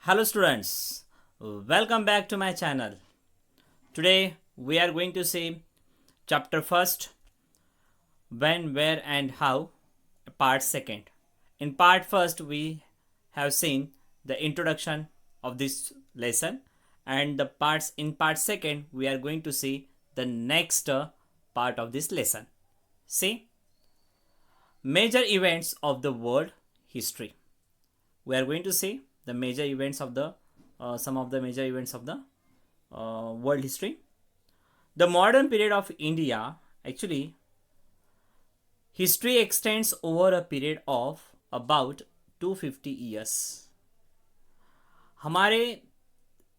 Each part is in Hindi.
Hello students, welcome back to my channel. Today we are going to see chapter first, when, where and how, part second. In part first we have seen the introduction of this lesson, and the parts in part second we are going to see the next part of this lesson. See, major events of the world history. We are going to see the major events of the some of the major events of the world history. The modern period of India, actually, history extends over a period of about 250 years. हमारे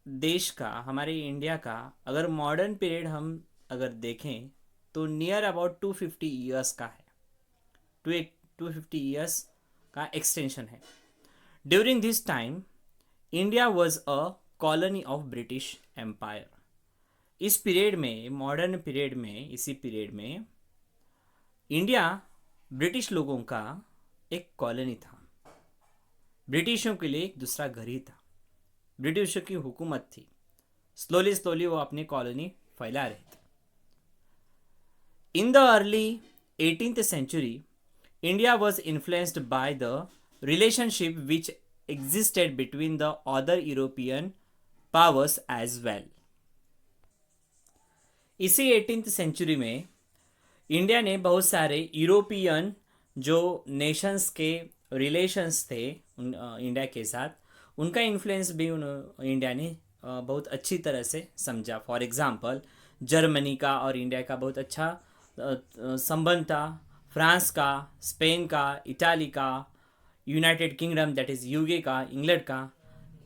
देश का, हमारे इंडिया का अगर मॉडर्न पीरियड हम अगर देखें तो नियर अबाउट 250 ईयर्स का है. 250 ईयर्स का एक्सटेंशन है. During this time India was a colony of British Empire. इस पीरियड में, मॉडर्न पीरियड में, इसी पीरियड में इंडिया ब्रिटिश लोगों का एक कॉलोनी था. ब्रिटिशों के लिए एक दूसरा घर ही था. ब्रिटिशों की हुकूमत थी. स्लोली स्लोली वो अपनी कॉलोनी फैला रहे थे. In the early 18th century, India was influenced by the relationship which existed between the other European powers as well. इसी 18th सेंचुरी में इंडिया ने बहुत सारे यूरोपियन जो नेशंस के रिलेशंस थे इंडिया के साथ, उनका इन्फ्लुएंस भी इंडिया ने बहुत अच्छी तरह से समझा. फॉर एग्जांपल, जर्मनी का और इंडिया का बहुत अच्छा संबंध था. फ्रांस का, स्पेन का, इटाली का, United kingdom that is UK का, इंग्लैंड का,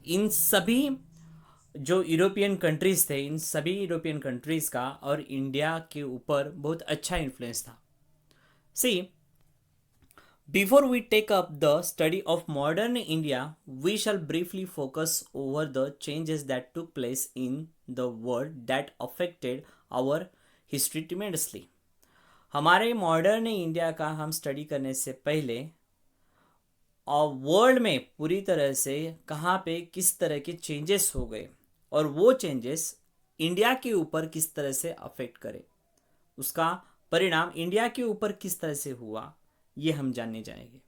इन सभी जो यूरोपियन कंट्रीज़ थे, इन सभी यूरोपियन कंट्रीज़ का और इंडिया के ऊपर बहुत अच्छा इन्फ्लुएंस था. See, before we take up the study of modern India, we shall briefly focus over the changes that took place in the world that affected our history tremendously. हमारे मॉडर्न इंडिया का हम स्टडी करने से पहले और वर्ल्ड में पूरी तरह से कहाँ पे किस तरह के चेंजेस हो गए और वो चेंजेस इंडिया के ऊपर किस तरह से अफेक्ट करे, उसका परिणाम इंडिया के ऊपर किस तरह से हुआ, ये हम जानने जाएंगे.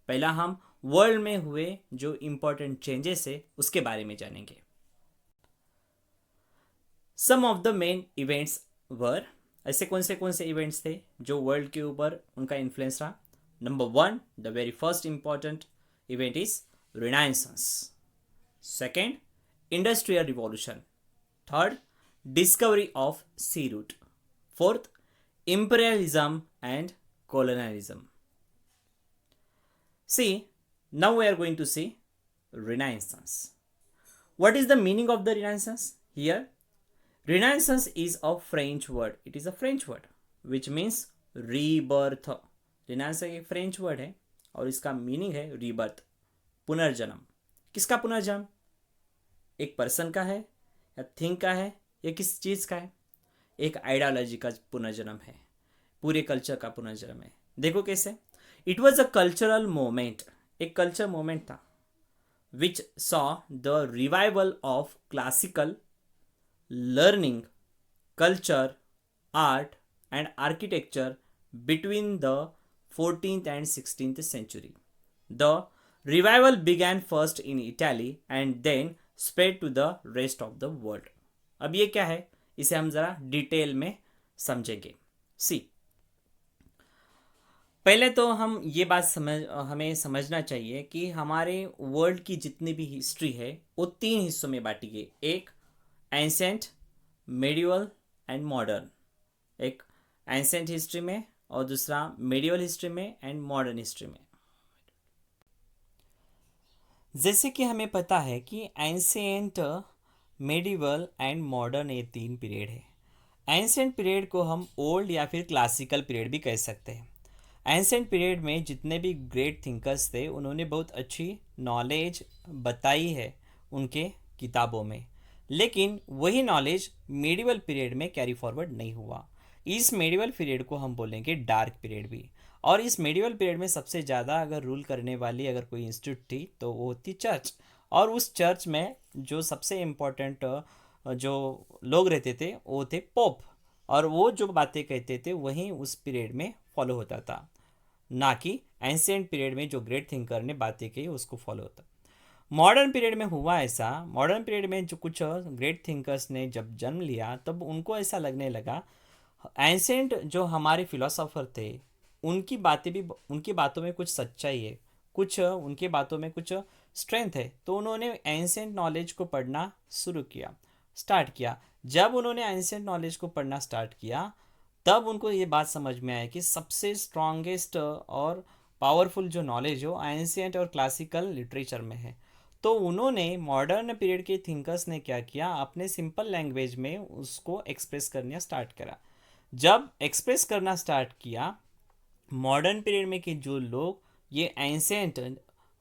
पहला हम वर्ल्ड में हुए जो इम्पोर्टेंट चेंजेस है उसके बारे में जानेंगे. सम ऑफ द मेन इवेंट्स वर, ऐसे कौन से इवेंट्स थे जो वर्ल्ड के ऊपर उनका इन्फ्लुएंस रहा. Number 1, the very first important event is renaissance. Second, industrial revolution. Third, discovery of sea route. Fourth, imperialism and colonialism. See, now we are going to see Renaissance. What is the meaning of the Renaissance? Here, Renaissance is a French word. It is a French word which means rebirth. Renaissance एक फ्रेंच वर्ड है और इसका मीनिंग है रीबर्थ, पुनर्जन्म. किसका पुनर्जन्म? एक पर्सन का है या थिंग का है या किस चीज़ का है? एक आइडियोलॉजी का पुनर्जन्म है, पूरे कल्चर का पुनर्जन्म है. देखो कैसे. It was a cultural moment, एक कल्चर मोमेंट था which saw the revival of classical learning, culture, art and architecture between the 14th and 16th century. The revival began first in Italy and then spread to the rest of the world. अब ये क्या है, इसे हम ज़रा डिटेल में समझेंगे. सी, पहले तो हम ये बात हमें समझना चाहिए कि हमारे वर्ल्ड की जितनी भी हिस्ट्री है वो 3 हिस्सों में बांटी गई. एक एंसेंट, मेडिवल एंड मॉडर्न. एक एंसेंट हिस्ट्री में और दूसरा मेडिवल हिस्ट्री में एंड मॉडर्न हिस्ट्री में. जैसे कि हमें पता है कि एंसेंट, मेडिवल एंड मॉडर्न ये 3 पीरियड है. एंसेंट पीरियड को हम ओल्ड या फिर क्लासिकल पीरियड भी कह सकते हैं. एंसेंट पीरियड में जितने भी ग्रेट थिंकर्स थे उन्होंने बहुत अच्छी नॉलेज बताई है उनके किताबों में, लेकिन वही नॉलेज मेडिवल पीरियड में कैरी फॉरवर्ड नहीं हुआ. इस मेडिवल पीरियड को हम बोलेंगे डार्क पीरियड भी. और इस मेडिवल पीरियड में सबसे ज़्यादा अगर रूल करने वाली अगर कोई इंस्टीट्यूट थी तो वो थी चर्च. और उस चर्च में जो सबसे इम्पोर्टेंट जो लोग रहते थे वो थे पोप, और वो जो बातें कहते थे वही उस पीरियड में फॉलो होता था, ना कि एंशियंट पीरियड में जो ग्रेट थिंकर ने बातें कही उसको फॉलो होता। मॉडर्न पीरियड में हुआ ऐसा, मॉडर्न पीरियड में जो कुछ ग्रेट थिंकर्स ने जब जन्म लिया तब उनको ऐसा लगने लगा एंसेंट जो हमारे फिलोसोफर थे उनकी बातें भी, उनकी बातों में कुछ सच्चाई है, कुछ उनकी बातों में कुछ स्ट्रेंथ है, तो उन्होंने एंसेंट नॉलेज को पढ़ना शुरू किया, स्टार्ट किया। जब उन्होंने एंसेंट नॉलेज को पढ़ना स्टार्ट किया तब उनको ये बात समझ में आया कि सबसे स्ट्रॉन्गेस्ट और पावरफुल जो नॉलेज हो एंशियंट और क्लासिकल लिटरेचर में है। तो उन्होंने मॉडर्न पीरियड के थिंकर्स ने क्या किया, अपने सिंपल लैंग्वेज में उसको एक्सप्रेस करना स्टार्ट करा। जब एक्सप्रेस करना स्टार्ट किया मॉडर्न पीरियड में कि जो लोग ये एंसेंट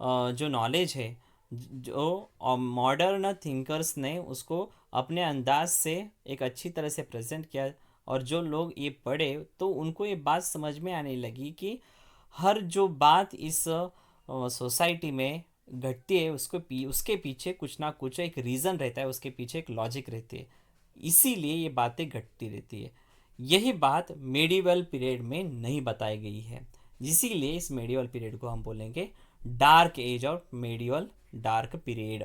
जो नॉलेज है, जो मॉडर्न थिंकर्स ने उसको अपने अंदाज से एक अच्छी तरह से प्रेजेंट किया, और जो लोग ये पढ़े तो उनको ये बात समझ में आने लगी कि हर जो बात इस सोसाइटी में घटती है उसके पीछे कुछ ना कुछ एक रीज़न रहता है, उसके पीछे एक लॉजिक रहती है, इसीलिए ये बातें घटती रहती है। यही बात मेडिवल पीरियड में नहीं बताई गई है, इसीलिए इस मेडिवल पीरियड को हम बोलेंगे डार्क एज और मेडिवल डार्क पीरियड।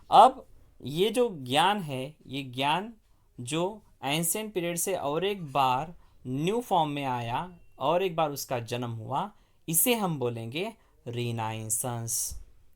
अब ये जो ज्ञान है, ये ज्ञान जो एंशियंट पीरियड से और एक बार न्यू फॉर्म में आया और एक बार उसका जन्म हुआ, इसे हम बोलेंगे रिनाइंसेंस।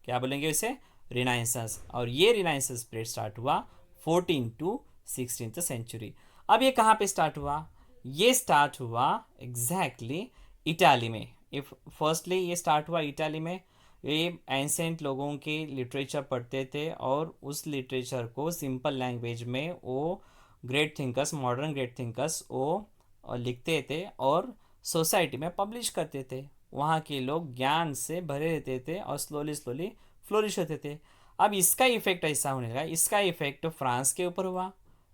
क्या बोलेंगे इसे? रिनाइंसेंस। और ये रिनाइंसेंस पीरियड स्टार्ट हुआ 14 टू 16th सेंचुरी। अब ये कहाँ पे स्टार्ट हुआ? ये स्टार्ट हुआ एग्जैक्टली इटाली में। इफ फर्स्टली ये स्टार्ट हुआ इटाली में। ये एंसेंट लोगों के लिटरेचर पढ़ते थे और उस लिटरेचर को सिंपल लैंग्वेज में वो great thinkers, modern great thinkers वो लिखते थे और सोसाइटी में पब्लिश करते थे। वहाँ के लोग ज्ञान से भरे रहते थे और स्लोली स्लोली फ्लोरिश होते थे। अब इसका इफेक्ट ऐसा होने लगा, इसका इफेक्ट फ्रांस के ऊपर हुआ,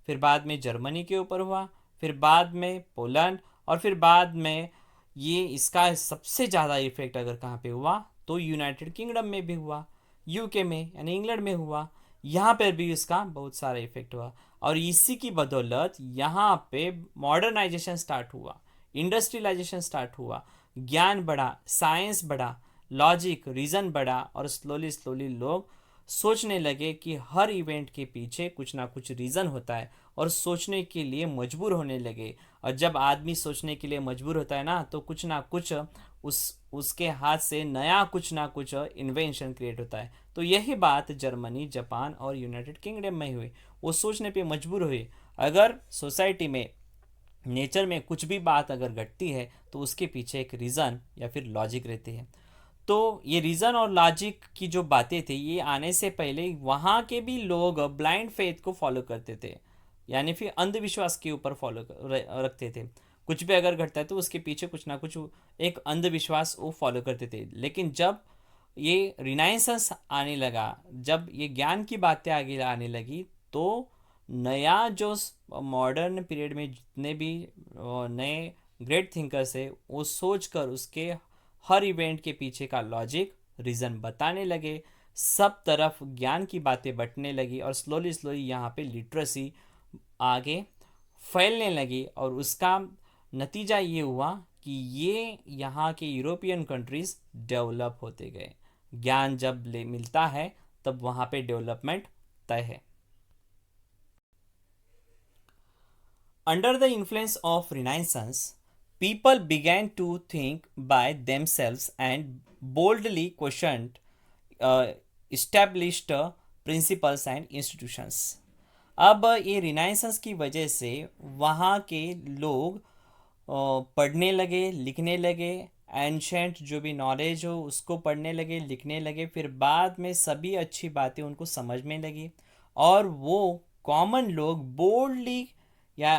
फिर बाद में जर्मनी के ऊपर हुआ, फिर बाद में पोलैंड, और फिर बाद में ये इसका सबसे ज़्यादा इफेक्ट अगर कहाँ पे हुआ तो यूनाइटेड किंगडम में भी हुआ, यूके में यानी इंग्लैंड में हुआ। यहाँ पर भी इसका बहुत सारा इफेक्ट हुआ और इसी की बदौलत यहाँ पे मॉडर्नाइजेशन स्टार्ट हुआ, इंडस्ट्रियलाइजेशन स्टार्ट हुआ, ज्ञान बढ़ा, साइंस बढ़ा, लॉजिक रीज़न बढ़ा और स्लोली स्लोली लोग सोचने लगे कि हर इवेंट के पीछे कुछ ना कुछ रीज़न होता है और सोचने के लिए मजबूर होने लगे। और जब आदमी सोचने के लिए मजबूर होता है ना तो कुछ ना कुछ उसके हाथ से नया कुछ ना कुछ इन्वेंशन क्रिएट होता है। तो यही बात जर्मनी, जापान और यूनाइटेड किंगडम में हुई। वो सोचने पे मजबूर हुए, अगर सोसाइटी में, नेचर में कुछ भी बात अगर घटती है तो उसके पीछे एक रीज़न या फिर लॉजिक रहती है। तो ये रीज़न और लॉजिक की जो बातें थी ये आने से पहले वहाँ के भी लोग ब्लाइंड फेथ को फॉलो करते थे, यानी फिर अंधविश्वास के ऊपर फॉलो रखते थे। कुछ भी अगर घटता है तो उसके पीछे कुछ ना कुछ एक अंधविश्वास वो फॉलो करते थे। लेकिन जब ये रिनाइंसेंस आने लगा, जब ये ज्ञान की बातें आगे आने लगी, तो नया जो मॉडर्न पीरियड में जितने भी नए ग्रेट थिंकर्स है वो सोच कर उसके हर इवेंट के पीछे का लॉजिक रीज़न बताने लगे, सब तरफ ज्ञान की बातें बंटने लगी और स्लोली स्लोली यहाँ पे लिटरेसी आगे फैलने लगी। और उसका नतीजा ये हुआ कि ये यहाँ के यूरोपियन कंट्रीज़ डेवलप होते गए। ज्ञान जब ले मिलता है तब वहाँ पे डेवलपमेंट तय है। Under the influence of Renaissance, people began to think by themselves and boldly questioned established principles and institutions. अब ये रिनाइसेंस की वजह से वहाँ के लोग पढ़ने लगे, लिखने लगे, एंशेंट जो भी नॉलेज हो उसको पढ़ने लगे, लिखने लगे, फिर बाद में सभी अच्छी बातें उनको समझने लगी और वो कॉमन लोग बोल्डली या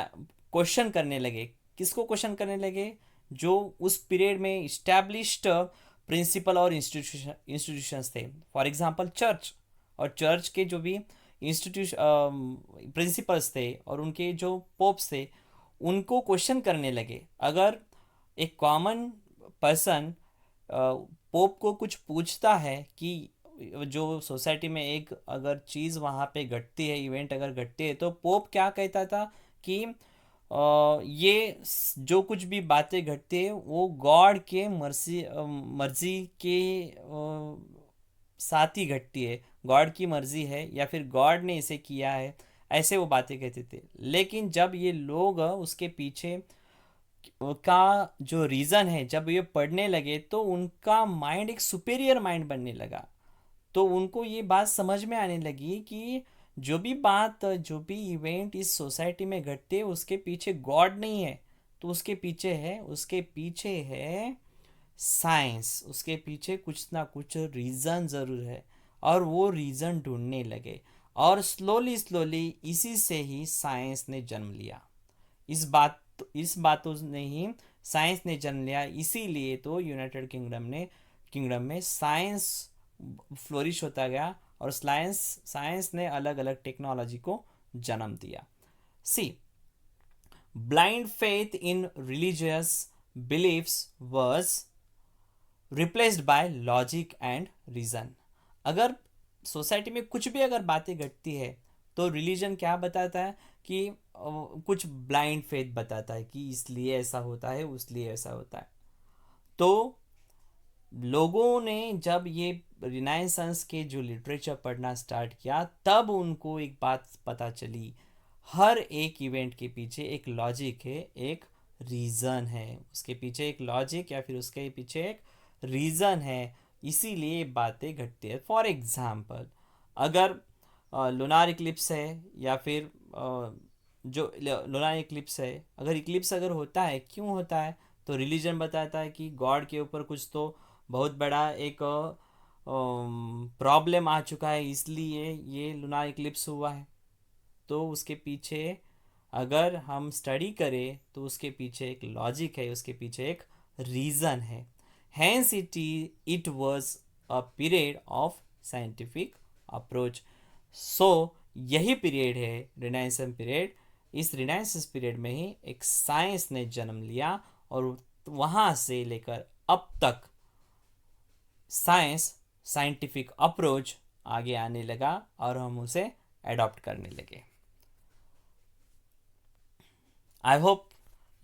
क्वेश्चन करने लगे। किसको क्वेश्चन करने लगे? जो उस पीरियड में इस्टेब्लिश्ड प्रिंसिपल और इंस्टीट्यूशंस थे, फॉर एग्जांपल चर्च, और चर्च के जो भी प्रिंसिपल्स थे और उनके जो पोप्स थे उनको क्वेश्चन करने लगे। अगर एक कॉमन पर्सन पोप को कुछ पूछता है कि जो सोसाइटी में एक अगर चीज़ वहाँ पे घटती है, इवेंट अगर घटती है, तो पोप क्या कहता था कि ये जो कुछ भी बातें घटती है वो गॉड के मर्जी के साथ ही घटती है, गॉड की मर्जी है या फिर गॉड ने इसे किया है, ऐसे वो बातें कहते थे। लेकिन जब ये लोग उसके पीछे का जो रीज़न है जब ये पढ़ने लगे तो उनका माइंड एक सुपेरियर माइंड बनने लगा। तो उनको ये बात समझ में आने लगी कि जो भी इवेंट इस सोसाइटी में घटते हैं उसके पीछे गॉड नहीं है, तो उसके पीछे है साइंस, उसके पीछे कुछ ना कुछ रीज़न ज़रूर है। और वो रीज़न ढूंढने लगे और स्लोली स्लोली इसी से ही साइंस ने जन्म लिया। इस बातों ने ही साइंस ने जन्म लिया। इसीलिए तो यूनाइटेड किंगडम में साइंस फ्लोरिश होता गया और साइंस ने अलग अलग टेक्नोलॉजी को जन्म दिया। See, blind faith in religious beliefs was replaced by logic and reason. अगर सोसाइटी में कुछ भी अगर बातें घटती है तो रिलीजन क्या बताता है कि कुछ ब्लाइंड फेथ बताता है कि इसलिए ऐसा होता है, उसलिए ऐसा होता है। तो लोगों ने जब ये रिनाइसेंस के जो लिटरेचर पढ़ना स्टार्ट किया तब उनको एक बात पता चली, हर एक इवेंट के पीछे एक लॉजिक है, एक रीज़न है, उसके पीछे एक लॉजिक या फिर उसके पीछे एक रीज़न है, इसीलिए बातें घटती है। फॉर एग्जाम्पल, अगर लूनार इक्लिप्स है या फिर जो लूनार इक्लिप्स है, अगर इक्लिप्स अगर होता है, क्यों होता है, तो रिलीजन बताता है कि गॉड के ऊपर कुछ तो बहुत बड़ा एक प्रॉब्लम आ चुका है, इसलिए ये लूनार इक्लिप्स हुआ है। तो उसके पीछे अगर हम स्टडी करें तो उसके पीछे एक लॉजिक है, उसके पीछे एक रीज़न है। Hence it was a period of scientific approach. So यही पीरियड है रिनाइसेंस पीरियड। इस रिनाइसेंस पीरियड में ही एक साइंस ने जन्म लिया और वहाँ से लेकर अब तक साइंटिफिक अप्रोच आगे आने लगा और हम उसे अडॉप्ट करने लगे। I hope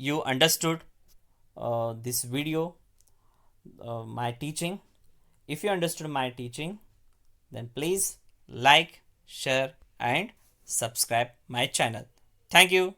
you understood this video, my teaching. If you understood my teaching, then please like, share, and subscribe my channel. Thank you.